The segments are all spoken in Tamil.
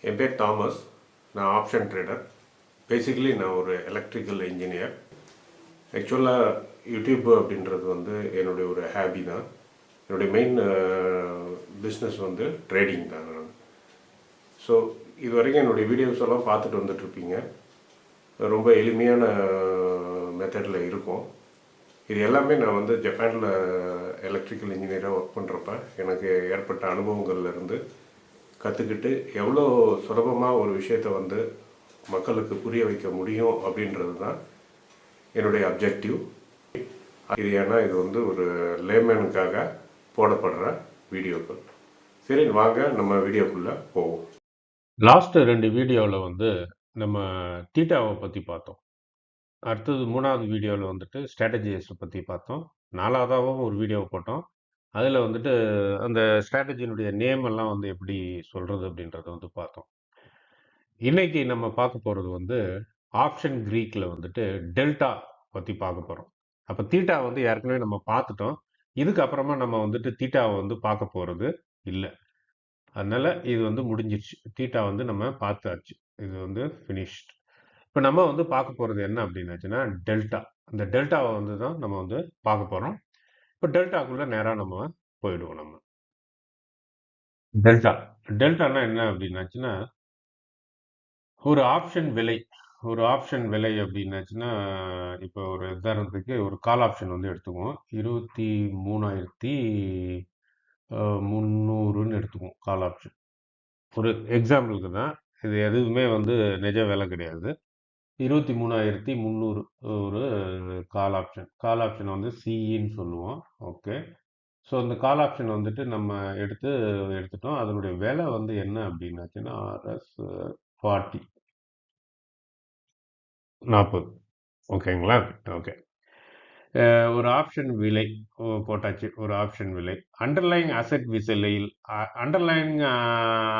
என் பேர் தாமஸ். நான் ஆப்ஷன் ட்ரேடர். பேசிக்கலி நான் ஒரு எலக்ட்ரிக்கல் இன்ஜினியர். ஆக்சுவலாக யூடியூப் அப்படின்றது வந்து என்னுடைய ஒரு ஹாபி தான். என்னுடைய மெயின் பிஸ்னஸ் வந்து ட்ரேடிங் தான். நான் ஸோ இது வரைக்கும் என்னுடைய வீடியோஸ் எல்லாம் பார்த்துட்டு வந்துட்ருப்பீங்க. ரொம்ப எளிமையான மெத்தடில் இருக்கும். இது எல்லாமே நான் வந்து ஜப்பானில் எலக்ட்ரிக்கல் இன்ஜினியராக ஒர்க் பண்ணுறப்ப எனக்கு ஏற்பட்ட அனுபவங்கள்லேருந்து கற்றுக்கிட்டு எவ்வளோ சுலபமாக ஒரு விஷயத்தை வந்து மக்களுக்கு புரிய வைக்க முடியும் அப்படின்றது தான் என்னுடைய அப்ஜெக்டிவ். இது ஏன்னா இது வந்து ஒரு லேமேனுக்காக போடப்படுற வீடியோக்கள். சரி, வாங்க நம்ம வீடியோக்குள்ளே போவோம். லாஸ்ட் 2 வீடியோவில் வந்து நம்ம தீட்டாவை பற்றி பார்த்தோம். அடுத்தது 3வது வீடியோவில் வந்துட்டு ஸ்ட்ராட்டஜிஸை பற்றி பார்த்தோம். 4வதாகவும் ஒரு வீடியோ போட்டோம். அதில் வந்துட்டு அந்த ஸ்ட்ராட்டஜினுடைய நேம் எல்லாம் வந்து எப்படி சொல்கிறது அப்படின்றத வந்து பார்த்தோம். இன்னைக்கு நம்ம பார்க்க போகிறது வந்து ஆப்ஷன் க்ரீக்கில் வந்துட்டு டெல்டா பற்றி பார்க்க போகிறோம். அப்போ தீட்டா வந்து ஏற்கனவே நம்ம பார்த்துட்டோம். இதுக்கப்புறமா நம்ம வந்துட்டு தீட்டாவை வந்து பார்க்க போகிறது இல்லை. அதனால இது வந்து முடிஞ்சிருச்சு. தீட்டா வந்து நம்ம பார்த்தாச்சு. இது வந்து ஃபினிஷ்ட். இப்போ நம்ம வந்து பார்க்க போகிறது என்ன அப்படின்னாச்சுன்னா டெல்டா. இந்த டெல்டாவை வந்து தான் நம்ம வந்து பார்க்க போகிறோம். இப்போ டெல்டாக்குள்ளே நேராக நம்ம போயிடுவோம். நம்ம டெல்டா டெல்டானா என்ன அப்படின்னாச்சுன்னா ஒரு ஆப்ஷன் விலை. ஒரு ஆப்ஷன் விலை அப்படின்னாச்சுன்னா இப்போ ஒரு உதாரணத்துக்கு ஒரு கால் ஆப்ஷன் வந்து எடுத்துக்குவோம். 23,300ன்னு எடுத்துக்குவோம் கால் ஆப்ஷன். ஒரு எக்ஸாம்பிளுக்கு தான். இது எதுவுமே வந்து நிஜ விலை கிடையாது. 23,300 ஒரு கால் ஆப்ஷன். கால் ஆப்ஷன் வந்து சிஇன்னு சொல்லுவோம். ஓகே. ஸோ அந்த கால் ஆப்ஷன் வந்துட்டு நம்ம எடுத்துட்டோம். அதனுடைய விலை வந்து என்ன அப்படின்னாச்சுன்னா RS 40 40. ஓகேங்களா? ஓகே. ஒரு ஆப்ஷன் விலை போட்டாச்சு. ஒரு ஆப்ஷன் விலை அண்டர்லைங் அசெட் விலையில் அண்டர்லைங்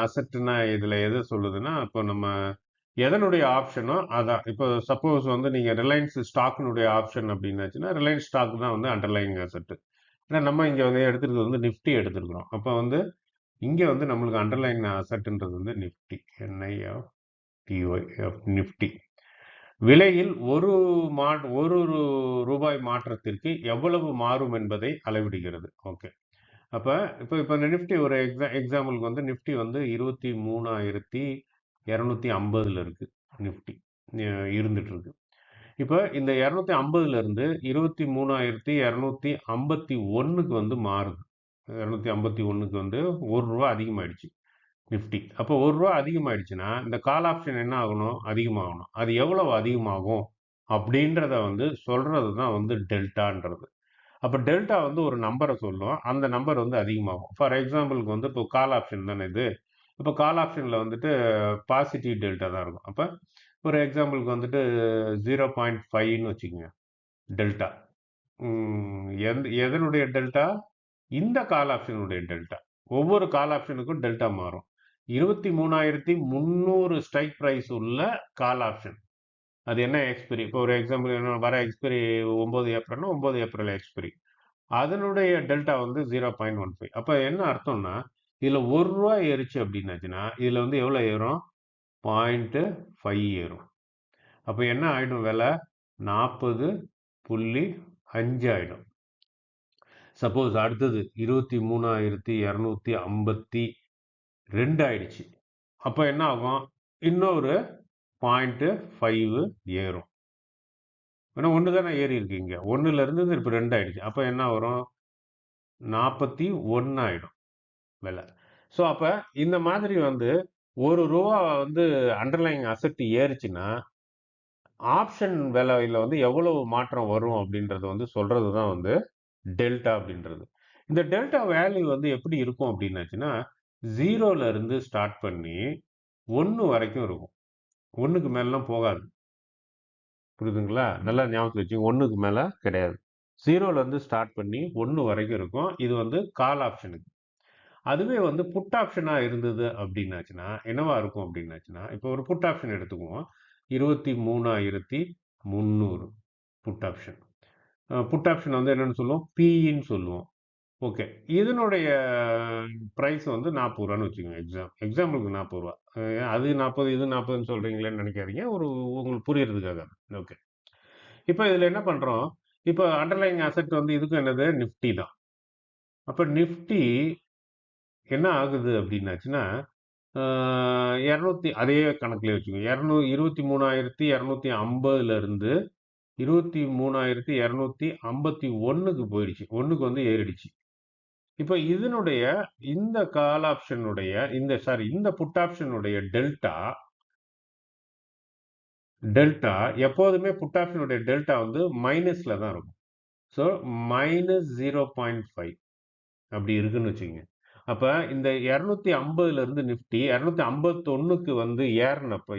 அசெட்னா இதில் எது சொல்லுதுன்னா இப்போ நம்ம எதனுடைய ஆப்ஷனோ அதான். இப்போ சப்போஸ் வந்து நீங்கள் ரிலையன்ஸ் ஸ்டாக்னுடைய ஆப்ஷன் அப்படின்னாச்சுன்னா ரிலையன்ஸ் ஸ்டாக் தான் வந்து அண்டர்லைங் அசெட். ஏன்னா நம்ம இங்கே வந்து எடுத்துருக்கிறது வந்து நிஃப்டி எடுத்துருக்குறோம். அப்போ வந்து இங்கே வந்து நம்மளுக்கு அண்டர்லைன் அசெட்ன்றது வந்து நிஃப்டி. NIFTY Nifty. விலையில் ஒரு ரூபாய் மாற்றத்திற்கு எவ்வளவு மாறும் என்பதை அளவிடுகிறது. ஓகே. அப்போ இப்போ இந்த நிஃப்டி ஒரு எக்ஸாம்பிளுக்கு வந்து நிஃப்டி வந்து 23,250 இருக்கு. நிஃப்டி இருந்துட்டு இருக்கு. இப்போ இந்த 250 இருந்து 23,251க்கு வந்து மாறுது. 251க்கு வந்து ₹1 அதிகமாயிடுச்சு நிஃப்டி. அப்போ ₹1 அதிகமாயிடுச்சுன்னா இந்த கால் ஆப்ஷன் என்ன ஆகணும்? அதிகமாகணும். அது எவ்வளவு அதிகமாகும் அப்படின்றத வந்து சொல்றது தான் வந்து டெல்டான்றது. அப்போ டெல்டா வந்து ஒரு நம்பரை சொல்லும். அந்த நம்பர் வந்து அதிகமாகும். ஃபார் எக்ஸாம்பிளுக்கு வந்து இப்போ கால் ஆப்ஷன் தானே இது. இப்போ கால் ஆப்ஷனில் வந்துட்டு பாசிட்டிவ் டெல்டா தான் இருக்கும். அப்போ ஒரு எக்ஸாம்பிளுக்கு வந்துட்டு 0.5ன்னு வச்சுக்கோங்க டெல்டா. எதனுடைய டெல்டா? இந்த கால் ஆப்ஷனுடைய டெல்டா. ஒவ்வொரு கால் ஆப்ஷனுக்கும் டெல்டா மாறும். 23,300 ஸ்ட்ரைக் ப்ரைஸ் உள்ள கால் ஆப்ஷன். அது என்ன எக்ஸ்பிரி? இப்போ ஒரு எக்ஸாம்பிள் வர எக்ஸ்பிரி 9 ஏப்ரல்னா 9 ஏப்ரல் எக்ஸ்பிரி. அதனுடைய டெல்டா வந்து 0.15. அப்போ என்ன அர்த்தம்னா இதில் ₹1 ஏறிச்சு அப்படின்னாச்சுன்னா இதில் வந்து எவ்வளோ ஏறும்? 0.5 ஏறும். அப்போ என்ன ஆயிடும்? விலை 40.5 ஆயிடும். சப்போஸ் அடுத்தது 23,252 ஆயிடுச்சு. அப்போ என்ன ஆகும்? இன்னொரு 0.5 ஏறும். ஏன்னா 1 தானே ஏறி இருக்கு இங்க. 1ல இருந்து இப்போ 2 ஆயிடுச்சு. அப்போ என்ன வரும்? 41 ஆயிடும் விலை. ஸோ அப்போ இந்த மாதிரி வந்து ₹1 வந்து அண்டர்லைங் அசெட் ஏறுச்சுன்னா ஆப்ஷன் விலையில வந்து எவ்வளவு மாற்றம் வரும் அப்படின்றது வந்து சொல்றது தான் வந்து டெல்டா அப்படின்றது. இந்த டெல்டா வேல்யூ வந்து எப்படி இருக்கும் அப்படின்னாச்சுன்னா 0ல இருந்து ஸ்டார்ட் பண்ணி 1 வரைக்கும் இருக்கும். 1க்கு மேலாம் போகாது. புரியுதுங்களா? நல்லா ஞாபகத்துல வச்சுங்க. 1க்கு மேல கிடையாது. 0ல இருந்து ஸ்டார்ட் பண்ணி 1 வரைக்கும் இருக்கும். இது வந்து கால் ஆப்ஷனுக்கு. அதுவே வந்து புட் ஆப்ஷனா இருந்தது அப்படின்னாச்சுன்னா என்னவா இருக்கும் அப்படின்னாச்சுன்னா இப்போ ஒரு புட் ஆப்ஷன் எடுத்துக்குவோம். 23,300 புட் ஆப்ஷன். புட் ஆப்ஷன் வந்து என்னன்னு சொல்லுவோம்? பின்னு சொல்லுவோம். ஓகே. இதனுடைய பிரைஸ் வந்து ரூ. 40 வச்சுக்கோங்க. எக்ஸாம்பிளுக்கு ரூ. 40. அது 40 இது 40ன்னு சொல்றீங்களேன்னு நெனைக்காதீங்க. உங்களுக்கு புரியறதுக்காக. ஓகே. இப்ப இதுல என்ன பண்றோம்? இப்ப அண்டர்லையிங் அசெட் வந்து இதுக்கும் என்னது? நிஃப்டி தான். அப்ப நிஃப்டி என்ன ஆகுது அப்டின்னாச்சுன்னா, ஆ 200 அதே கணக்குலயே வச்சுக்கோங்க. 23,250ல இருந்து 23,251க்கு போயிடுச்சு. 1க்கு வந்து ஏறிடுச்சு. இப்ப இதனுடைய இந்த கால் ஆப்ஷனுடைய இந்த புட் ஆப்ஷனுடைய டெல்டா எப்போதுமே புட் ஆப்ஷனுடைய டெல்டா வந்து மைனஸ்ல தான் இருக்கும். ஸோ மைனஸ் 0.5 அப்படி இருக்குன்னு வச்சுக்கோங்க. அப்ப இந்த 250ல இருந்து நிஃப்டி 251க்கு வந்து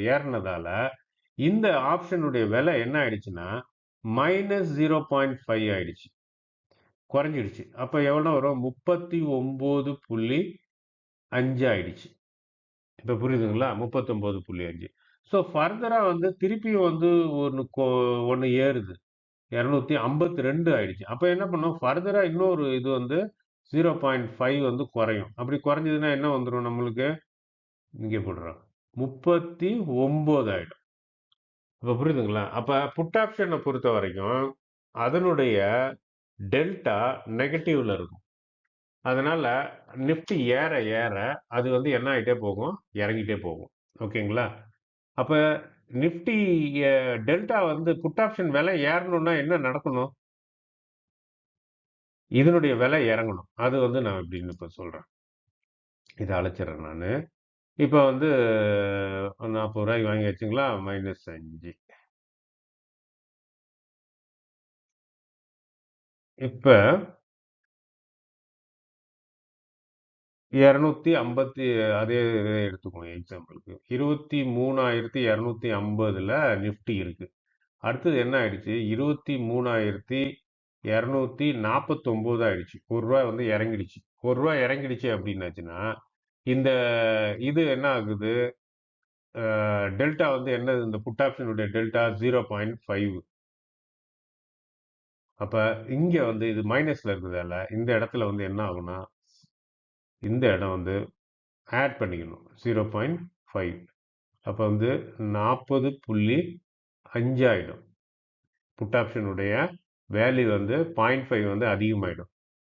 ஏறினதால இந்த ஆப்ஷனுடைய விலை என்ன ஆயிடுச்சுன்னா மைனஸ் 0.5 ஆயிடுச்சு, குறைஞ்சிடுச்சு. அப்ப எவ்வளவு வரும்? 39.5 ஆயிடுச்சு. இப்ப புரியுதுங்களா? 39.5. ஸோ ஃபர்தரா வந்து திருப்பியும் வந்து ஒண்ணு ஏறுது. 252 ஆயிடுச்சு. அப்ப என்ன பண்ணும்? ஃபர்தரா இன்னொரு இது வந்து 0.5 வந்து குறையும். அப்படி குறைஞ்சதுன்னா என்ன வந்துரும் நம்மளுக்கு? இங்கே போடுறோம். 39 ஆயிடும். இப்ப புரியுதுங்களா? அப்ப புட் ஆப்ஷன பொறுத்தவரைக்கும், அதனுடைய டெல்டா நெகட்டிவ்ல இருக்கும். அதனால நிஃப்டி ஏற ஏற அது வந்து என்ன ஆயிட்டே போகும்? இறங்கிட்டே போகும். ஓகேங்களா? அப்ப நிஃப்டி டெல்டா வந்து புட் ஆப்ஷன் விலை ஏறணும்னா என்ன நடக்கணும்? இதனுடைய விலை இறங்கணும். அது வந்து நான் எப்படின்னு இப்ப சொல்றேன். இத அழிச்சிடுறேன் நானு. இப்ப வந்து ரூ. 40 வாங்கியாச்சுங்களா? -5. இப்ப 250 அதே இதை எடுத்துக்குவோம் எக்ஸாம்பிளுக்கு. 23,250ல நிஃப்டி இருக்கு. அடுத்தது என்ன ஆயிடுச்சு? 23,249 ஆயிடுச்சு. ரூ. 1 வந்து இறங்கிடுச்சு. ரூ. 1 இறங்கிடுச்சு அப்படின்னாச்சுன்னா, இந்த இது என்ன ஆகுது? டெல்டா வந்து என்னது? இந்த புட் ஆப்ஷனுடைய டெல்டா 0.5. அப்ப இங்க வந்து இது மைனஸ்ல இருக்கிறதால இந்த இடத்துல வந்து என்ன ஆகும்னா, இந்த இடம் வந்து ஆட் பண்ணிக்கணும். 0.5. அப்ப வந்து 40.5 ஆயிடும். புட் ஆப்ஷனுடைய வேல்யூ வந்து 0.5 வந்து அதிகமாயிடும்.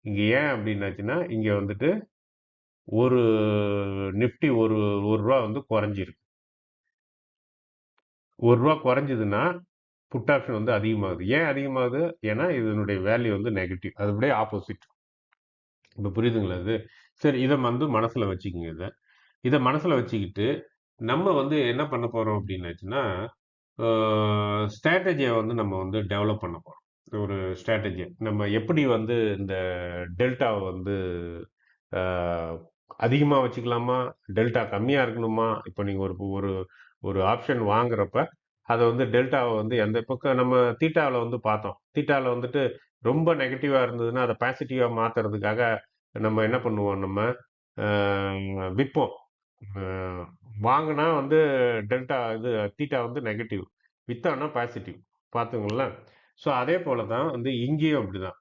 இங்க ஏன் அப்படின்னாச்சுன்னா, இங்க வந்துட்டு ஒரு நிஃப்டி ரூ. 1 வந்து குறைஞ்சிருக்கு. ரூ. 1 குறைஞ்சதுன்னா புட் ஆப்ஷன் வந்து அதிகமாகுது. ஏன் அதிகமாகுது? ஏன்னா இதனுடைய வேல்யூ வந்து நெகட்டிவ். அது அப்படியே ஆப்போசிட். இப்ப புரியுதுங்களா இது? சரி, இத வந்து மனசுல வச்சுக்கங்க இத. இத மனசுல வச்சுக்கிட்டு, நம்ம வந்து என்ன பண்ண போறோம் அப்படின்னாச்சுன்னா, ஆ ஸ்ட்ராட்டஜிய வந்து நம்ம வந்து டெவலப் பண்ண போறோம். ஒரு ஸ்ட்ராட்டஜிய. நம்ம எப்படி வந்து இந்த டெல்டாவ வந்து ஆ அதிகமா வச்சுக்கலாமா? டெல்டா கம்மியா இருக்கணுமா? இப்ப நீங்க ஒரு ஒரு ஒரு ஆப்ஷன் வாங்குறப்ப, அத வந்து டெல்டாவ வந்து எந்த பக்கம் நம்ம தீட்டால வந்து பார்த்தோம். தீட்டால வந்துட்டு ரொம்ப நெகட்டிவா இருந்ததுன்னா, அத பாசிட்டிவா மாத்துறதுக்காக நம்ம என்ன பண்ணுவோம் நம்ம, ஆ விப்போம். அ வாங்குனா வந்து தீட்டா வந்து நெகட்டிவ். வித்தோம்னா பாசிட்டிவ். பார்த்துங்களேன். ஸோ அதே போல தான் வந்து இங்கேயும் அப்படிதான்.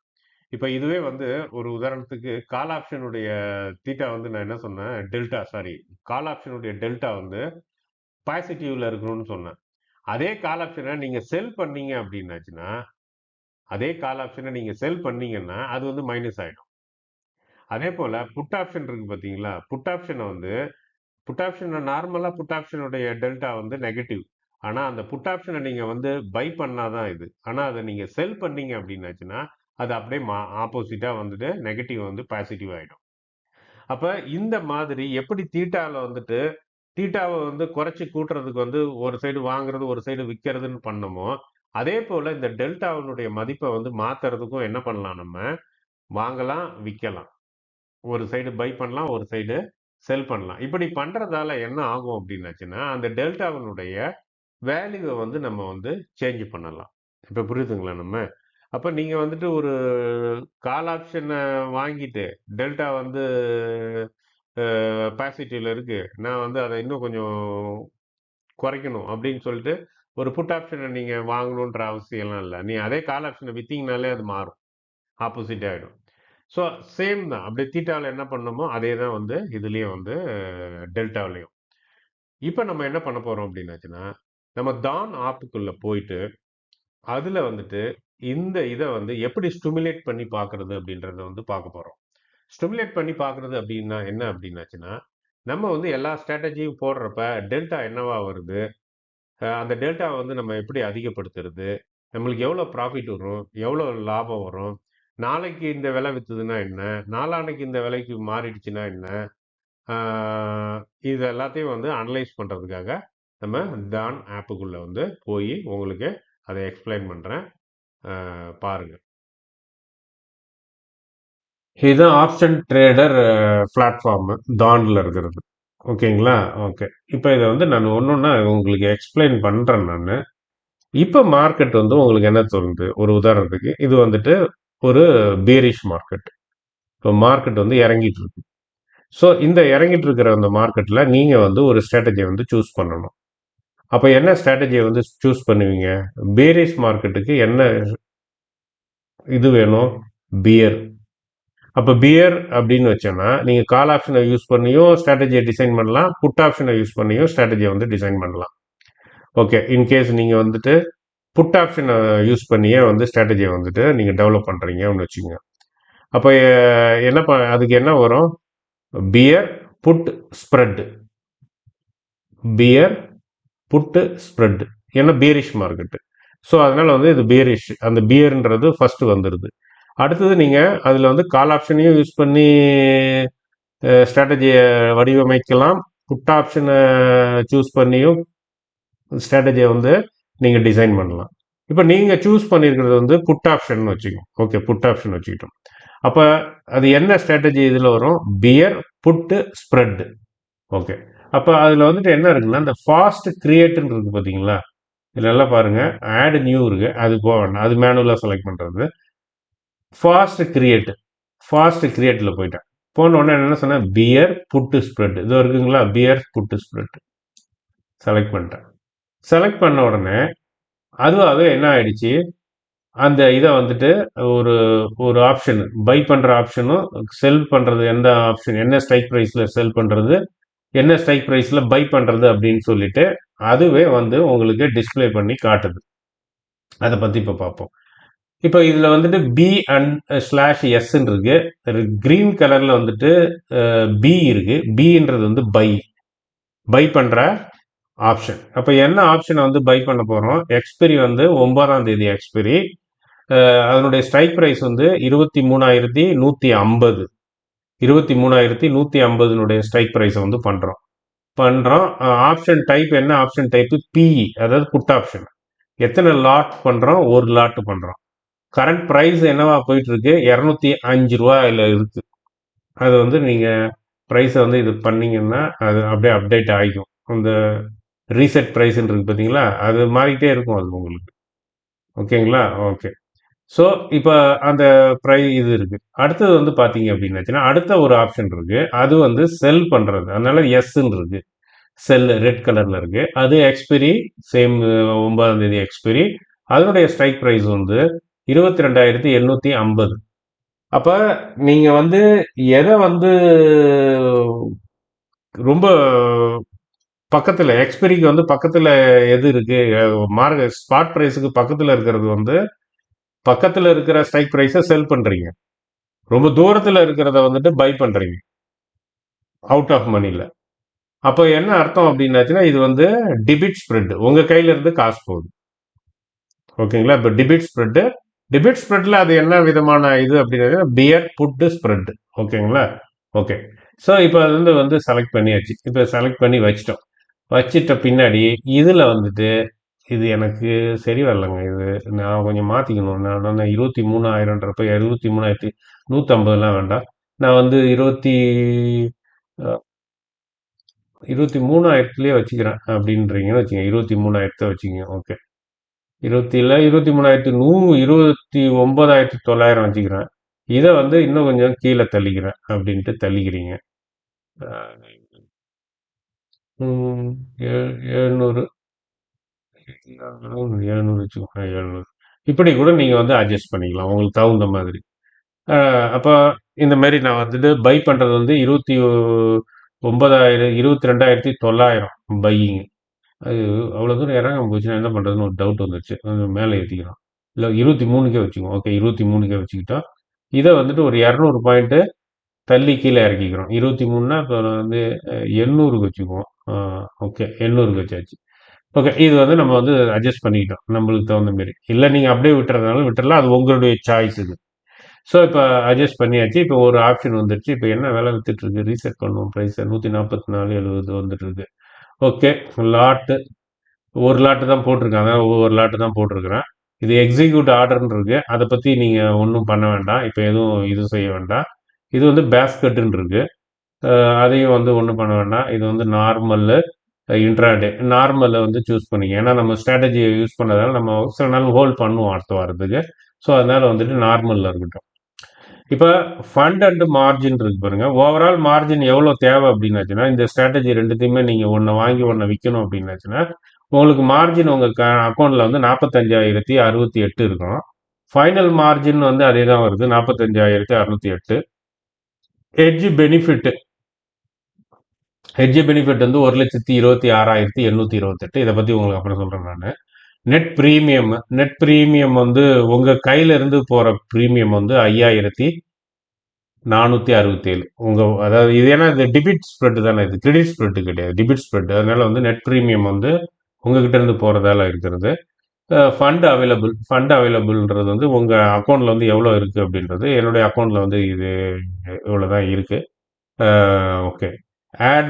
இப்ப இதுவே வந்து ஒரு உதாரணத்துக்கு கால் ஆப்ஷனுடைய தீட்டா வந்து நான் என்ன சொன்னேன்? கால் ஆப்ஷனுடைய டெல்டா வந்து பாசிட்டிவ்ல இருக்கணும்னு சொன்னேன். அதே கால் ஆப்ஷன நீங்க செல் பண்ணீங்க அப்படின்னாச்சுன்னா, அதே கால் ஆப்ஷன நீங்க செல் பண்ணீங்கன்னா, அது வந்து மைனஸ் ஆயிடும். அதே போல புட் ஆப்ஷன் இருக்கு பார்த்தீங்களா? புட் ஆப்ஷனுடைய டெல்டா வந்து நெகட்டிவ். ஆனா அந்த புட் ஆப்ஷன நீங்க வந்து பை பண்ணா தான் இது. ஆனா அத நீங்க செல் பண்ணீங்க அப்படின்னாச்சுன்னா, அது அப்படியே ஆப்போசிட்டா வந்துட்டு நெகட்டிவ் வந்து பாசிட்டிவ் ஆயிடும். அப்ப இந்த மாதிரி எப்படி தீட்டாவ வந்து குறைச்சு கூட்டுறதுக்கு வந்து ஒரு சைடு வாங்குறது, ஒரு சைடு விக்கிறதுன்னு பண்ணோமோ, அதே போல இந்த டெல்டாவினுடைய மதிப்ப வந்து மாத்துறதுக்கும் என்ன பண்ணலாம் நம்ம? வாங்கலாம், விக்கலாம். ஒரு சைடு பை பண்ணலாம், ஒரு சைடு செல் பண்ணலாம். இப்படி பண்றதால என்ன ஆகும் அப்படின்னாச்சுன்னா, அந்த டெல்டாவினுடைய வேல்யூவ வந்து நம்ம வந்து சேஞ்ச் பண்ணலாம். இப்ப புரியுதுங்களா நம்ம? அப்ப நீங்க வந்துட்டு ஒரு கால் ஆப்ஷன வாங்கிட்டு, டெல்டா வந்து பாசிட்டிவ்ல இருக்கு. நான் வந்து அத இன்னும் கொஞ்சம் குறைக்கணும் அப்படின்னு சொல்லிட்டு, ஒரு புட் ஆப்ஷன நீங்க வாங்கணுன்ற அவசியம்லாம் இல்ல. அதே கால் ஆப்ஷன வித்தீங்கனாலே அது மாறும். ஆப்போசிட் ஆயிடும். ஸோ சேம் தான். அப்படியே தீட்டாவில் என்ன பண்ணோமோ அதே தான் வந்து இதுலேயும் வந்து டெல்டாவிலையும். இப்போ நம்ம என்ன பண்ண போகிறோம் அப்படின்னாச்சுன்னா, நம்ம தான் ஆப்புக்குள்ளே போயிட்டு அதில் வந்துட்டு இந்த இதை வந்து எப்படி ஸ்டிமுலேட் பண்ணி பார்க்கறது அப்படின்றத வந்து பார்க்க போகிறோம். ஸ்டிமுலேட் பண்ணி பார்க்கறது அப்படின்னா என்ன அப்படின்னாச்சுன்னா, நம்ம வந்து எல்லா ஸ்ட்ராட்டஜியும் போடுறப்ப டெல்டா என்னவா வருது, அந்த டெல்டாவை வந்து நம்ம எப்படி அதிகப்படுத்துறது, நம்மளுக்கு எவ்வளோ ப்ராஃபிட் வரும், எவ்வளோ லாபம் வரும், நாளைக்கு இந்த விலை விற்றுதுன்னா என்ன, நாளான்னைக்கு இந்த விலைக்கு மாறிடுச்சுன்னா என்ன, இது எல்லாத்தையும் வந்து அனலைஸ் பண்ணுறதுக்காக நம்ம டான் ஆப்புக்குள்ளே வந்து போய் உங்களுக்கு அதை எக்ஸ்பிளைன் பண்ணுறேன், பாருங்க. இதுதான் ஆப்ஷன் ட்ரேடர் பிளாட்ஃபார்ம் தான்ல இருக்கிறது. ஓகேங்களா? ஓகே. இப்போ இதை வந்து நான் ஒன்னொன்னா உங்களுக்கு எக்ஸ்பிளைன் பண்றேன் நான். இப்போ மார்க்கெட் வந்து உங்களுக்கு என்ன தோணுது? ஒரு உதாரணத்துக்கு இது வந்துட்டு ஒரு பேரிஷ் மார்க்கெட். இப்போ மார்க்கெட் வந்து இறங்கிட்டு இருக்கு. ஸோ இந்த இறங்கிட்டு இருக்கிற அந்த மார்க்கெட்ல நீங்க வந்து ஒரு ஸ்ட்ராட்டஜியை வந்து சூஸ் பண்ணணும். அப்போ என்ன ஸ்ட்ராட்டஜியை வந்து சூஸ் பண்ணுவீங்க? பேரிஷ் மார்க்கெட்டுக்கு என்ன இது வேணும்? பியர். அப்போ பியர் அப்படின்னு வச்சோன்னா நீங்கள் கால் ஆப்ஷனை யூஸ் பண்ணியும் ஸ்ட்ராட்டஜியை டிசைன் பண்ணலாம், புட் ஆப்ஷனை யூஸ் பண்ணியும் ஸ்ட்ராட்டஜியை வந்து டிசைன் பண்ணலாம். ஓகே, இன்கேஸ் நீங்கள் வந்துட்டு புட் ஆப்ஷனை யூஸ் பண்ணியே வந்து ஸ்ட்ராட்டஜியை வந்துட்டு நீங்கள் டெவலப் பண்ணுறீங்க அப்படின்னு வச்சுக்கோங்க. அப்போ என்ன அதுக்கு என்ன வரும்? Bear put spread. Bear put spread. ஏன்னா பியரிஷ் மார்க்கெட்டு. ஸோ அதனால் வந்து இது பியரிஷ். அந்த பியர்ன்றது ஃபஸ்ட்டு வந்துடுது. அடுத்தது நீங்கள் அதில் வந்து கால் ஆப்ஷனையும் யூஸ் பண்ணி ஸ்ட்ராட்டஜியை வடிவமைக்கலாம், புட் ஆப்ஷனை சூஸ் பண்ணியும் ஸ்ட்ராட்டஜியை வந்து நீங்கள் டிசைன் பண்ணலாம். இப்போ நீங்கள் சூஸ் பண்ணியிருக்கிறது வந்து புட் ஆப்ஷன் வச்சுக்கோங்க. ஓகே, புட் ஆப்ஷன் வச்சுக்கிட்டோம். அப்போ அது என்ன ஸ்ட்ராட்டஜி இதில் வரும்? Pier put spread. ஓகே, அப்போ அதில் வந்துட்டு என்ன இருக்குன்னா, இந்த ஃபாஸ்ட் கிரியேட்டுன்னு இருக்குது பார்த்தீங்களா? இதில் எல்லாம் பாருங்கள், ஆட் நியூ இருக்குது, அது போக வேண்டாம், அது மேனுவலாக செலக்ட் பண்ணுறது. ஃபாஸ்ட் கிரியேட், ஃபாஸ்ட் கிரியேட்டில் போயிட்டேன். போன உடனே என்ன சொன்னேன்? Pier put spread. இது இருக்குங்களா? பியர் புட்டு ஸ்ப்ரெட் செலக்ட் பண்ணிட்டேன். செலக்ட் பண்ண உடனே அதுவாகவே என்ன ஆயிடுச்சு, அந்த இதை வந்துட்டு ஒரு ஒரு ஆப்ஷன் பை பண்ணுற ஆப்ஷனும், செல் பண்ணுறது எந்த ஆப்ஷன், என்ன ஸ்ட்ரைக் ப்ரைஸில் செல் பண்ணுறது, என்ன ஸ்ட்ரைக் ப்ரைஸில் பை பண்ணுறது அப்படின்னு சொல்லிட்டு அதுவே வந்து உங்களுக்கு டிஸ்பிளே பண்ணி காட்டுது. அதை பற்றி இப்போ பார்ப்போம். இப்போ இதில் வந்துட்டு பி அண்ட் ஸ்லாஷ் எஸ்ன்னு இருக்கு. கிரீன் கலரில் வந்துட்டு பி இருக்கு. பின்றது வந்து பை பண்ணுற ஆப்ஷன். அப்போ என்ன ஆப்ஷனை வந்து பை பண்ண போகிறோம்? எக்ஸ்பிரி வந்து 9ஆம் தேதி எக்ஸ்பிரி. அதனுடைய ஸ்ட்ரைக் ப்ரைஸ் வந்து 23,150. 23,150 ஸ்ட்ரைக் ப்ரைஸை வந்து பண்ணுறோம். ஆப்ஷன் டைப் என்ன? ஆப்ஷன் டைப்பு பிஇ, அதாவது புட் ஆப்ஷன். எத்தனை லாட் பண்ணுறோம்? ஒரு லாட் பண்ணுறோம். கரண்ட் ப்ரைஸ் என்னவா போயிட்டு இருக்கு? 205 ரூபாயில் இருக்கு. அது வந்து நீங்கள் ப்ரைஸை வந்து இது பண்ணீங்கன்னா அது அப்படியே அப்டேட் ஆகிக்கும். அந்த ரீசெட் ப்ரைஸ்ன்னு இருக்கு பார்த்தீங்களா? அது மாறிக்கிட்டே இருக்கும் அது உங்களுக்கு. ஓகேங்களா? ஓகே. ஸோ இப்போ அந்த இது இருக்கு. அடுத்தது வந்து பார்த்தீங்க அப்படின்னாச்சுன்னா, அடுத்த ஒரு ஆப்ஷன் இருக்கு. அது வந்து செல் பண்ணுறது. அதனால எஸ்ன்னு இருக்கு. செல் ரெட் கலரில் இருக்கு. அது எக்ஸ்பிரி சேம் 9ஆம் தேதி எக்ஸ்பிரி. அதனுடைய ஸ்ட்ரைக் ப்ரைஸ் வந்து 22,850. அப்போ நீங்கள் வந்து எதை வந்து ரொம்ப பக்கத்தில் எக்ஸ்பிரிக்கு வந்து பக்கத்தில் எது இருக்கு? மார்க்கெட் ஸ்பாட் ப்ரைஸுக்கு பக்கத்தில் இருக்கிறது வந்து பக்கத்தில் இருக்கிற ஸ்ட்ரைக் ப்ரைஸை செல் பண்ணுறீங்க. ரொம்ப தூரத்தில் இருக்கிறத வந்துட்டு பை பண்ணுறீங்க அவுட் ஆஃப் மணியில். அப்போ என்ன அர்த்தம் அப்படின்னாச்சுன்னா, இது வந்து டிபிட் ஸ்ப்ரெட். உங்கள் கையில இருந்து காசு போகுது. ஓகேங்களா? இப்போ டிபிட் ஸ்ப்ரெட்ல அது என்ன விதமான இது அப்படின்னா, பியர் புட்டு ஸ்ப்ரெட். ஓகேங்களா? ஓகே. ஸோ இப்போ அது வந்து செலக்ட் பண்ணியாச்சு. இப்போ செலக்ட் பண்ணி வச்சிட்ட பின்னாடி இதில் வந்துட்டு இது எனக்கு சரி வரலங்க. இது நான் கொஞ்சம் மாற்றிக்கணும். நான் 23,000ன்றப்ப 23,150லாம் வேண்டாம். நான் வந்து 23,000லேயே வச்சுக்கிறேன் அப்படின்றீங்கன்னு வச்சுங்க. 23,000 வச்சுக்கோங்க. ஓகே. 29,900 வச்சுக்கிறேன். இதை வந்து இன்னும் கொஞ்சம் கீழே தள்ளிக்கிறேன் அப்படின்ட்டு தள்ளிக்கிறீங்க. 700 700 வச்சுக்கோங்க. 700 இப்படி கூட நீங்கள் வந்து அட்ஜஸ்ட் பண்ணிக்கலாம் உங்களுக்கு தகுந்த மாதிரி. அப்போ இந்த மாதிரி நான் வந்துட்டு பை பண்ணுறது வந்து 22,900 பையிங். அது அவ்வளோ தூரம் இறங்காம போச்சுன்னா என்ன பண்ணுறதுன்னு ஒரு டவுட் வந்துருச்சு. கொஞ்சம் மேலே ஏற்றிக்கிறோம். இல்லை 23க்கே வச்சுக்குவோம். ஓகே 23க்கே வச்சுக்கிட்டோம். இதை வந்துட்டு ஒரு 200 பாயிண்ட்டு தள்ளி கீழே இறக்கிக்கிறோம். 23னா இப்போ வந்து 800க்கு வச்சுக்குவோம். ஓகே 800க்கு வச்சாச்சு. ஓகே இது வந்து நம்ம வந்து அட்ஜஸ்ட் பண்ணிக்கிட்டோம் நம்மளுக்கு தகுந்த மாரி. இல்லை நீங்கள் அப்படியே விட்டுறதுனாலும் விட்டுறலாம். அது உங்களுடைய சாய்ஸ் இது. ஸோ இப்போ அட்ஜஸ்ட் பண்ணியாச்சு. இப்போ ஒரு ஆப்ஷன் வந்துருச்சு. இப்போ என்ன விலை வித்துட்டு இருக்கு? ரீசெட் பண்ணுவோம் ப்ரைஸை. 144.70 வந்துட்டு இருக்கு. ஓகே லாட்டு ஒரு லாட்டு தான் போட்டிருக்காங்க. ஒவ்வொரு லாட்டு தான் போட்டிருக்கிறேன். இது எக்ஸிக்யூட் ஆர்டர்னு இருக்கு. அதை பற்றி நீங்கள் ஒன்றும் பண்ண வேண்டாம். இப்போ எதுவும் இது செய்ய வேண்டாம். இது வந்து பேஸ்கெட்டுன்னு இருக்கு. அதையும் வந்து ஒன்றும் பண்ண வேண்டாம். இது வந்து நார்மல்லு இன்ட்ராடே நார்மலில் வந்து சூஸ் பண்ணிக்க. ஏன்னா நம்ம ஸ்ட்ராட்டஜியை யூஸ் பண்ணதால நம்ம சில நாள் ஹோல்ட் பண்ணுவோம் அடுத்த வாரத்துக்கு. ஸோ அதனால வந்துட்டு நார்மலில் இருக்கட்டும். இப்போ ஃபண்ட் அண்ட் மார்ஜின் இருக்கு பாருங்க. ஓவரால் மார்ஜின் எவ்வளோ தேவை அப்படின்னாச்சுன்னா இந்த ஸ்ட்ராட்டஜி ரெண்டுத்தையுமே நீங்கள் ஒன்று வாங்கி ஒன்று விற்கணும் அப்படின்னாச்சுன்னா உங்களுக்கு மார்ஜின் உங்கள் அக்கௌண்ட்டில் வந்து 45,068 இருக்கும். ஃபைனல் மார்ஜின் வந்து அதே தான் வருது 45,608. ஹெட்ஜ் பெனிஃபிட் வந்து 1,26,828. இதை பற்றி உங்களுக்கு அப்புறம் சொல்கிறேன் நான். நெட் ப்ரீமியம் வந்து உங்கள் கையில இருந்து போகிற ப்ரீமியம் வந்து 5,467. அதாவது இது ஏன்னா இது டிபிட் ஸ்ப்ரெட் தானே, இது கிரெடிட் ஸ்ப்ரெட் கிடையாது, டிபிட் ஸ்ப்ரெட். அதனால வந்து நெட் ப்ரீமியம் வந்து உங்ககிட்ட இருந்து போகிறதால இருக்கிறது. ஃபண்ட் அவைலபிள்ன்றது வந்து உங்கள் அக்கௌண்ட்டில் வந்து எவ்வளோ இருக்குது அப்படின்றது. என்னுடைய அக்கௌண்ட்டில் வந்து இது இவ்வளோ தான் இருக்குது. ஓகே ஆட்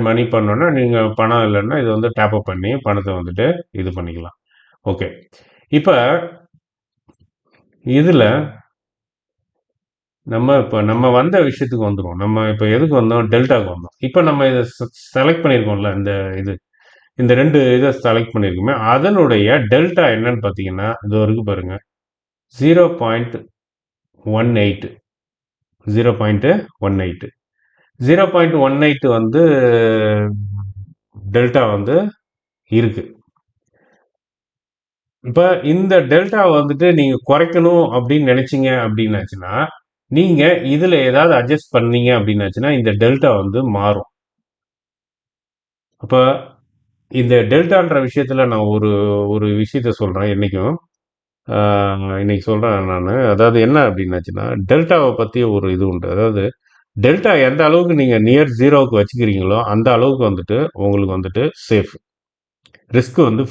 மணி பண்ணோன்னா நீங்கள் பணம் இல்லைன்னா இது வந்து டேப் அப் பண்ணி பணத்தை வந்துட்டு இது பண்ணிக்கலாம். ஓகே இப்போ இதில் நம்ம வந்த விஷயத்துக்கு வந்துடும். நம்ம இப்போ எதுக்கு வந்தோம்? டெல்டாவுக்கு வந்தோம். இப்போ நம்ம இதை செலக்ட் பண்ணியிருக்கோம்ல, இந்த 2 இதை செலக்ட் பண்ணியிருக்கோமே, அதனுடைய டெல்டா என்னன்னு பார்த்தீங்கன்னா இது வரைக்கும் பாருங்க 0.18 0.18 0.18 வந்து டெல்டா வந்து இருக்கு. இப்போ இந்த டெல்டா வந்துட்டு நீங்க குறைக்கணும் அப்படின்னு நினைச்சீங்க அப்படின்னாச்சுன்னா நீங்க இதுல ஏதாவது அட்ஜஸ்ட் பண்ணீங்க அப்படின்னாச்சுன்னா இந்த டெல்டா வந்து மாறும். அப்ப இந்த டெல்டான்ற விஷயத்துல நான் ஒரு ஒரு விஷயத்த சொல்றேன். இன்னைக்கு சொல்றேன் நான். அதாவது என்ன அப்படின்னாச்சுன்னா டெல்டாவை பத்தி ஒரு இது உண்டு. அதாவது டெல்டா எந்த அளவுக்கு நீங்க நியர் ஜீரோவுக்கு வச்சுக்கிறீங்களோ அந்த அளவுக்கு வந்துட்டு உங்களுக்கு வந்துட்டு சேஃப். ரிஸ்க் வந்து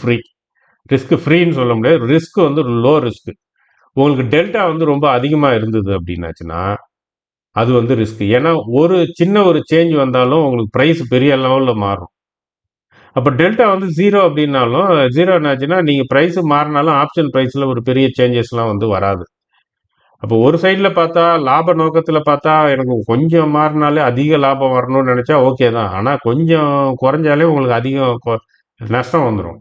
ரிஸ்க் ஃப்ரீன்னு சொல்ல முடியாது. ரிஸ்க் வந்து லோ ரிஸ்க். உங்களுக்கு டெல்டா வந்து ரொம்ப அதிகமாக இருந்தது அப்படின்னாச்சுன்னா அது வந்து ரிஸ்க். ஏன்னா ஒரு சேஞ்ச் வந்தாலும் உங்களுக்கு ப்ரைஸ் பெரிய லெவலில் மாறும். அப்போ டெல்டா வந்து ஜீரோ அப்படின்னாலும் ஜீரோ என்னாச்சுன்னா நீங்கள் ப்ரைஸ் மாறினாலும் ஆப்ஷன் ப்ரைஸில் ஒரு பெரிய சேஞ்சஸ்லாம் வந்து வராது. அப்போ ஒரு சைடில் பார்த்தா லாப நோக்கத்தில் பார்த்தா எனக்கு கொஞ்சம் மாறினாலே அதிக லாபம் வரணும்னு நினச்சா ஓகே தான். ஆனால் கொஞ்சம் குறைஞ்சாலே உங்களுக்கு அதிகம் நஷ்டம் வந்துடும்.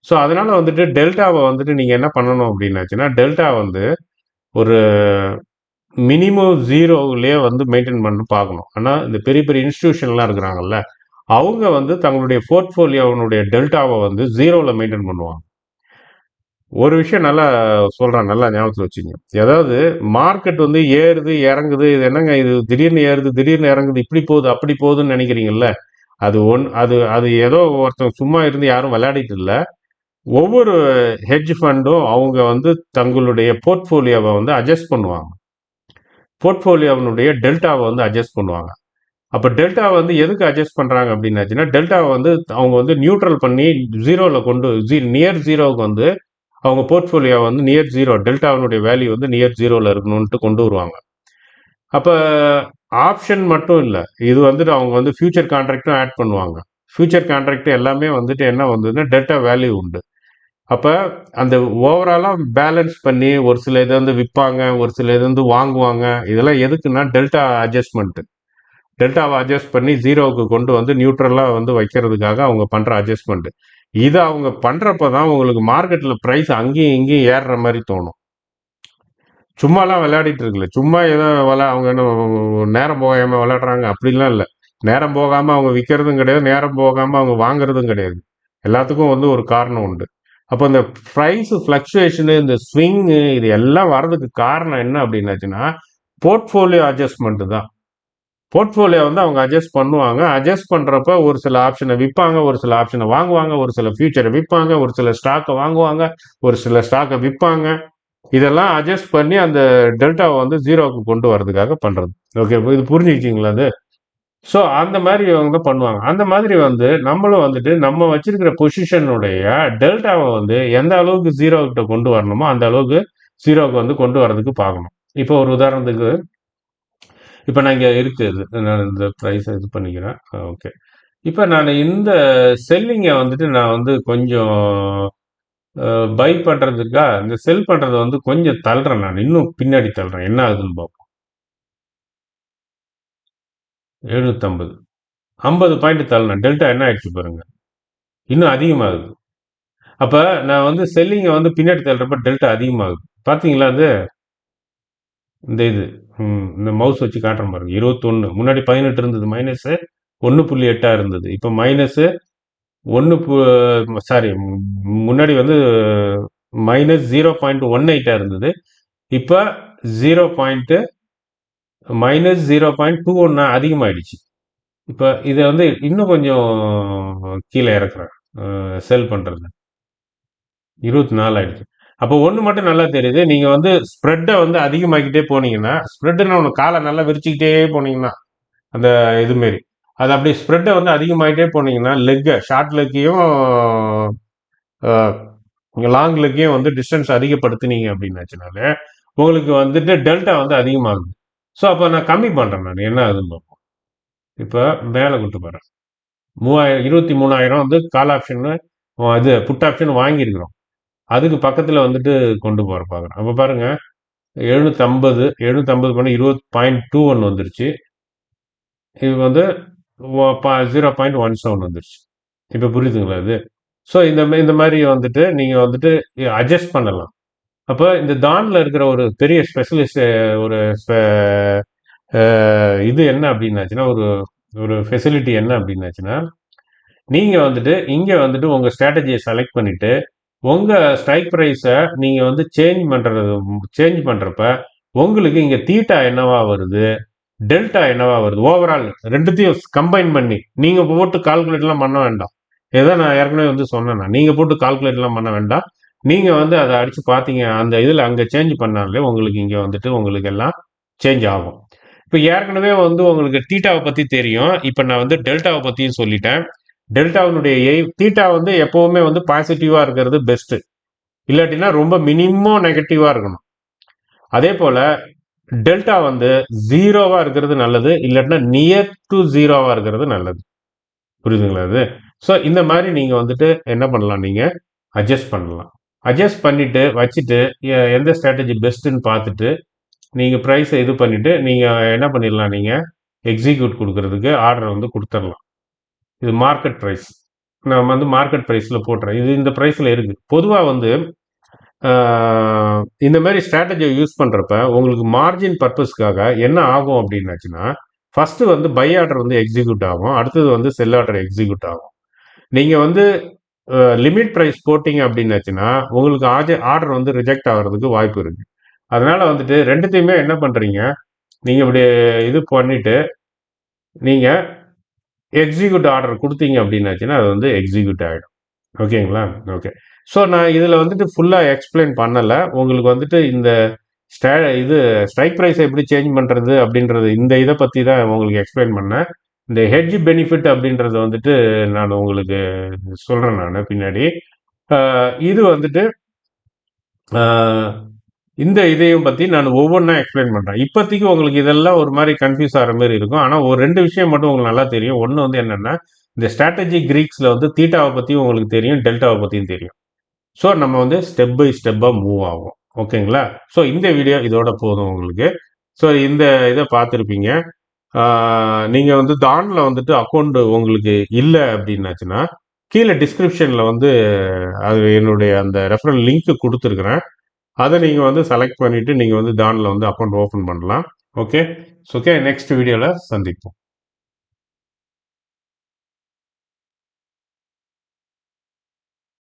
ஸோ அதனால வந்துட்டு டெல்டாவை வந்துட்டு நீங்கள் என்ன பண்ணணும் அப்படின்னாச்சுன்னா டெல்டா வந்து ஒரு மினிமம் ஜீரோவிலேயே வந்து மெயின்டைன் பண்ணி பார்க்கணும். ஆனால் இந்த பெரிய பெரிய இன்ஸ்டிடியூஷன்லாம் இருக்கிறாங்கல்ல அவங்க வந்து தங்களுடைய போர்ட்ஃபோலியோனுடைய டெல்டாவை வந்து ஜீரோவில் மெயின்டைன் பண்ணுவாங்க. ஒரு விஷயம் நல்லா சொல்கிறேன், நல்லா ஞாபகத்தில் வச்சுங்க. அதாவது மார்க்கெட் வந்து ஏறுது இறங்குது, இது என்னங்க இது திடீர்னு ஏறுது திடீர்னு இறங்குது இப்படி போகுது அப்படி போகுதுன்னு நினைக்கிறீங்கல்ல, அது ஏதோ ஒருத்தன் சும்மா இருந்து யாரும் விளையாடிட்டு இல்லை. ஒவ்வொரு ஹெட்ஜ் ஃபண்டும் அவங்க வந்து தங்களுடைய போர்ட்ஃபோலியோவை வந்து அட்ஜஸ்ட் பண்ணுவாங்க. போர்ட்ஃபோலியோனுடைய டெல்டாவை வந்து அட்ஜஸ்ட் பண்ணுவாங்க. அப்போ டெல்டா வந்து எதுக்கு அட்ஜஸ்ட் பண்ணுறாங்க அப்படின்னாச்சுன்னா டெல்டாவை வந்து அவங்க வந்து நியூட்ரல் பண்ணி ஜீரோவில் நியர் ஜீரோவுக்கு வந்து அவங்க போர்ட்ஃபோலியோ வந்து நியர் ஜீரோ டெல்டாவினுடைய வேல்யூ வந்து நியர் ஜீரோவில் இருக்கணும்ட்டு கொண்டு வருவாங்க. அப்போ ஆப்ஷன் மட்டும் இல்லை, இது வந்துட்டு அவங்க வந்து ஃபியூச்சர் கான்ட்ராக்டும் ஆட் பண்ணுவாங்க. ஃபியூச்சர் கான்ட்ராக்ட் எல்லாமே வந்துட்டு என்ன வந்ததுன்னா டெல்டா வேல்யூ உண்டு. அப்போ அந்த ஓவராலாக பேலன்ஸ் பண்ணி ஒரு சில இதை வந்து விற்பாங்க, ஒரு சில இது வந்து வாங்குவாங்க. இதெல்லாம் எதுக்குன்னா டெல்டா அட்ஜஸ்ட்மெண்ட்டு. டெல்டாவை அட்ஜஸ்ட் பண்ணி ஜீரோவுக்கு கொண்டு வந்து நியூட்ரலாக வந்து வைக்கிறதுக்காக அவங்க பண்ணுற அட்ஜஸ்ட்மெண்ட். இதை அவங்க பண்ணுறப்ப தான் உங்களுக்கு மார்க்கெட்டில் ப்ரைஸ் அங்கேயும் இங்கேயும் ஏறுற மாதிரி தோணும். சும்மாலாம் விளையாடிட்டு இருக்குல்ல, சும்மா ஏதோ அவங்க என்ன நேரம் போகாமல் விளையாடுறாங்க அப்படிலாம் இல்லை. நேரம் போகாமல் அவங்க விற்கிறதும் கிடையாது, நேரம் போகாமல் அவங்க வாங்குறதும் கிடையாது. எல்லாத்துக்கும் வந்து ஒரு காரணம் உண்டு. அப்போ இந்த ப்ரைஸ் ஃப்ளக்சுவேஷனு, இந்த ஸ்விங்கு இது எல்லாம் வர்றதுக்கு காரணம் என்ன அப்படின்னாச்சுன்னா, போர்ட்ஃபோலியோ அட்ஜஸ்ட்மெண்ட் தான். போர்ட்ஃபோலியோ வந்து அவங்க அட்ஜஸ்ட் பண்ணுவாங்க. அட்ஜஸ்ட் பண்றப்ப ஒரு சில ஆப்ஷனை விற்பாங்க, ஒரு சில ஆப்ஷனை வாங்குவாங்க, ஒரு சில ஃபியூச்சரை விற்பாங்க, ஒரு சில ஸ்டாக்கை வாங்குவாங்க, ஒரு சில ஸ்டாக்கை விற்பாங்க. இதெல்லாம் அட்ஜஸ்ட் பண்ணி அந்த டெல்டாவை வந்து ஜீரோவுக்கு கொண்டு வரதுக்காக பண்றது. ஓகே, இது புரிஞ்சுக்கிட்டீங்களா அது? ஸோ அந்த மாதிரி இவங்க பண்ணுவாங்க. அந்த மாதிரி வந்து நம்மளும் வந்துட்டு நம்ம வச்சிருக்கிற பொசிஷனுடைய டெல்டாவை வந்து எந்த அளவுக்கு ஜீரோ கிட்ட கொண்டு வரணுமோ அந்த அளவுக்கு ஜீரோவுக்கு வந்து கொண்டு வரதுக்கு பார்க்கணும். இப்போ ஒரு உதாரணத்துக்கு, இப்போ நான் இங்கே இருக்குது, நான் இந்த ப்ரைஸை இது பண்ணிக்கிறேன். ஓகே, இப்போ நான் இந்த செல்லிங்கை வந்துட்டு நான் வந்து கொஞ்சம் பை பண்ணுறதுக்கா இந்த செல் பண்ணுறதை வந்து கொஞ்சம் தள்ளுறேன், நான் இன்னும் பின்னாடி தள்ளுறேன். என்ன ஆகுதுன்னு பார்ப்போம். 750 50 பாயிண்ட் தள்ளணும். டெல்டா என்ன ஆயிடுச்சு பாருங்க, இன்னும் அதிகமாகுது. அப்போ நான் வந்து செல்லிங்கை வந்து பின்னாடி தள்ளுறப்ப டெல்டா அதிகமாகுது. பார்த்தீங்களா அது? இந்த இது இந்த மவுஸ் வச்சு காட்டுற பாருங்க. 21 முன்னாடி 18 இருந்தது, மைனஸ் 1.8 இருந்தது. இப்போ மைனஸ் 1 சாரி, முன்னாடி வந்து மைனஸ் 0.18 இருந்தது. இப்போ 0. மைனஸ் 0.21 அதிகமாயிடுச்சு. இப்போ இதை வந்து இன்னும் கொஞ்சம் கீழே இறக்குறேன் செல் பண்ணுறது. 24 ஆயிடுச்சு. அப்போ ஒன்று மட்டும் நல்லா தெரியுது, நீங்கள் வந்து ஸ்ப்ரெட்டை வந்து அதிகமாக்கிட்டே போனீங்கன்னா, ஸ்ப்ரெட்டுன்னு ஒன்று காலை நல்லா விரிச்சுக்கிட்டே போனீங்கன்னா அந்த இதுமாரி அது அப்படி ஸ்ப்ரெட்டை வந்து அதிகமாகிட்டே போனீங்கன்னா ஷார்ட் லெக்கையும் லாங் லெக்கையும் வந்து டிஸ்டன்ஸ் அதிகப்படுத்தினீங்க அப்படின்னாச்சுனாலே உங்களுக்கு வந்துட்டு டெல்டா வந்து அதிகமாகுது. ஸோ அப்போ நான் கம்மி பண்ணுறேன், நான் என்ன ஆகுதுன்னு பார்ப்போம். இப்போ மேலே கொண்டு போகிறேன். 23,000 வந்து கால் ஆப்ஷன், இது புட் ஆப்ஷன் வாங்கியிருக்கிறோம். அதுக்கு பக்கத்தில் வந்துட்டு கொண்டு போகிற பார்க்குறேன். அப்போ பாருங்க, 750 பண்ணி 20.21 வந்துருச்சு. இது வந்து 0.17 வந்துருச்சு. இப்போ புரியுதுங்களா இது? ஸோ இந்த மாதிரி வந்துட்டு நீங்கள் வந்துட்டு அட்ஜஸ்ட் பண்ணலாம். அப்போ இந்த தானில் இருக்கிற ஒரு பெரிய ஸ்பெஷலிஸ்ட் ஒரு இது என்ன அப்படின்னாச்சுன்னா, ஒரு ஒரு ஃபெசிலிட்டி என்ன அப்படின்னாச்சுன்னா, நீங்கள் வந்துட்டு இங்கே வந்துட்டு உங்கள் ஸ்ட்ராட்டஜியை செலக்ட் பண்ணிவிட்டு உங்கள் ஸ்ட்ரைக் ப்ரைஸை நீங்கள் வந்து சேஞ்ச் பண்ணுறப்ப உங்களுக்கு இங்கே தீட்டா என்னவா வருது, டெல்டா என்னவா வருது, ஓவரால் ரெண்டுத்தையும் கம்பைன் பண்ணி நீங்கள் போட்டு கால்குலேட்லாம் பண்ண வேண்டாம். ஏதோ நான் ஏற்கனவே வந்து சொன்னேன், நீங்கள் போட்டு கால்குலேட்லாம் பண்ண வேண்டாம். நீங்கள் வந்து அதை அடித்து பார்த்தீங்க அந்த இதில் அங்கே சேஞ்ச் பண்ணாலே உங்களுக்கு இங்கே வந்துட்டு உங்களுக்கு எல்லாம் சேஞ்ச் ஆகும். இப்போ ஏற்கனவே வந்து உங்களுக்கு தீட்டாவை பற்றி தெரியும். இப்போ நான் வந்து டெல்டாவை பற்றியும் சொல்லிட்டேன். டெல்டாவினுடைய தீட்டா வந்து எப்போவுமே வந்து பாசிட்டிவாக இருக்கிறது பெஸ்ட்டு, இல்லாட்டினா ரொம்ப மினிமம் நெகட்டிவாக இருக்கணும். அதே போல் டெல்டா வந்து ஜீரோவாக இருக்கிறது நல்லது, இல்லாட்டினா நியர் டு ஜீரோவாக இருக்கிறது நல்லது. புரியுதுங்களா அது? ஸோ இந்த மாதிரி நீங்கள் வந்துட்டு என்ன பண்ணலாம், நீங்கள் அட்ஜஸ்ட் பண்ணலாம். அட்ஜஸ்ட் பண்ணிவிட்டு வச்சுட்டு எந்த ஸ்ட்ராட்டஜி பெஸ்ட்டுன்னு பார்த்துட்டு நீங்கள் ப்ரைஸை இது பண்ணிவிட்டு நீங்கள் என்ன பண்ணிடலாம், நீங்கள் எக்ஸிக்யூட் கொடுக்கறதுக்கு ஆர்டரை வந்து கொடுத்துடலாம். இது மார்க்கெட் ப்ரைஸ், நான் வந்து மார்க்கெட் ப்ரைஸில் போட்டுறேன். இது இந்த ப்ரைஸில் இருக்குது. பொதுவாக வந்து இந்த மாதிரி ஸ்ட்ராட்டஜியை யூஸ் பண்ணுறப்ப உங்களுக்கு மார்ஜின் பர்பஸ்க்காக என்ன ஆகும் அப்படின்னாச்சுன்னா, ஃபஸ்ட்டு வந்து பை ஆர்டர் வந்து எக்ஸிக்யூட் ஆகும், அடுத்தது வந்து செல் ஆர்டர் எக்ஸிக்யூட் ஆகும். நீங்கள் வந்து லிமிட் ப்ரைஸ் போட்டிங்க அப்படின்னாச்சுன்னா உங்களுக்கு ஆர்டர் வந்து ரிஜெக்ட் ஆகிறதுக்கு வாய்ப்பு இருக்குது. அதனால் வந்துட்டு ரெண்டுத்தையுமே என்ன பண்ணுறீங்க, நீங்கள் இப்படி இது பண்ணிவிட்டு நீங்கள் எக்ஸிக்யூட் ஆர்டர் கொடுத்தீங்க அப்படின்னாச்சுன்னா அது வந்து எக்ஸிக்யூட் ஆகிடும். ஓகேங்களா? ஓகே. ஸோ நான் இதில் வந்துட்டு ஃபுல்லாக எக்ஸ்பிளைன் பண்ணலை. உங்களுக்கு வந்துட்டு இந்த இது ஸ்ட்ரைக் ப்ரைஸை எப்படி சேஞ்ச் பண்ணுறது அப்படின்றது இந்த இதை பற்றி தான் உங்களுக்கு எக்ஸ்பிளைன் பண்ணேன். இந்த ஹெட்ஜ் பெனிஃபிட் அப்படின்றது வந்துட்டு நான் உங்களுக்கு சொல்கிறேன் நான் பின்னாடி. இது வந்துட்டு இந்த இதையும் பற்றி நான் ஒவ்வொன்றா எக்ஸ்பிளைன் பண்ணுறேன். இப்போதைக்கு உங்களுக்கு இதெல்லாம் ஒரு மாதிரி கன்ஃபியூஸ் ஆகிற மாதிரி இருக்கும். ஆனால் ஒரு 2 விஷயம் மட்டும் உங்களுக்கு நல்லா தெரியும். ஒன்று வந்து என்னென்னா, இந்த ஸ்ட்ராட்டஜி கிரீக்ஸில் வந்து தீட்டாவை பற்றியும் உங்களுக்கு தெரியும், டெல்டாவை பற்றியும் தெரியும். ஸோ நம்ம வந்து ஸ்டெப் பை ஸ்டெப்பாக மூவ் ஆகும். ஓகேங்களா? ஸோ இந்த வீடியோ இதோட போதும் உங்களுக்கு. ஸோ இந்த இதை பார்த்துருப்பீங்க. நீங்கள் வந்து தானில் வந்துட்டு அக்கௌண்ட் உங்களுக்கு இல்லை அப்படின்னாச்சுன்னா கீழே டிஸ்கிரிப்ஷனில் வந்து அது என்னுடைய அந்த ரெஃபரல் லிங்க் கொடுத்துருக்குறேன். அதை நீங்கள் வந்து செலக்ட் பண்ணிவிட்டு நீங்கள் வந்து தானில் வந்து அக்கௌண்ட் ஓப்பன் பண்ணலாம். ஓகே. ஸோ ஓகே, நெக்ஸ்ட் வீடியோவில் சந்திப்போம்.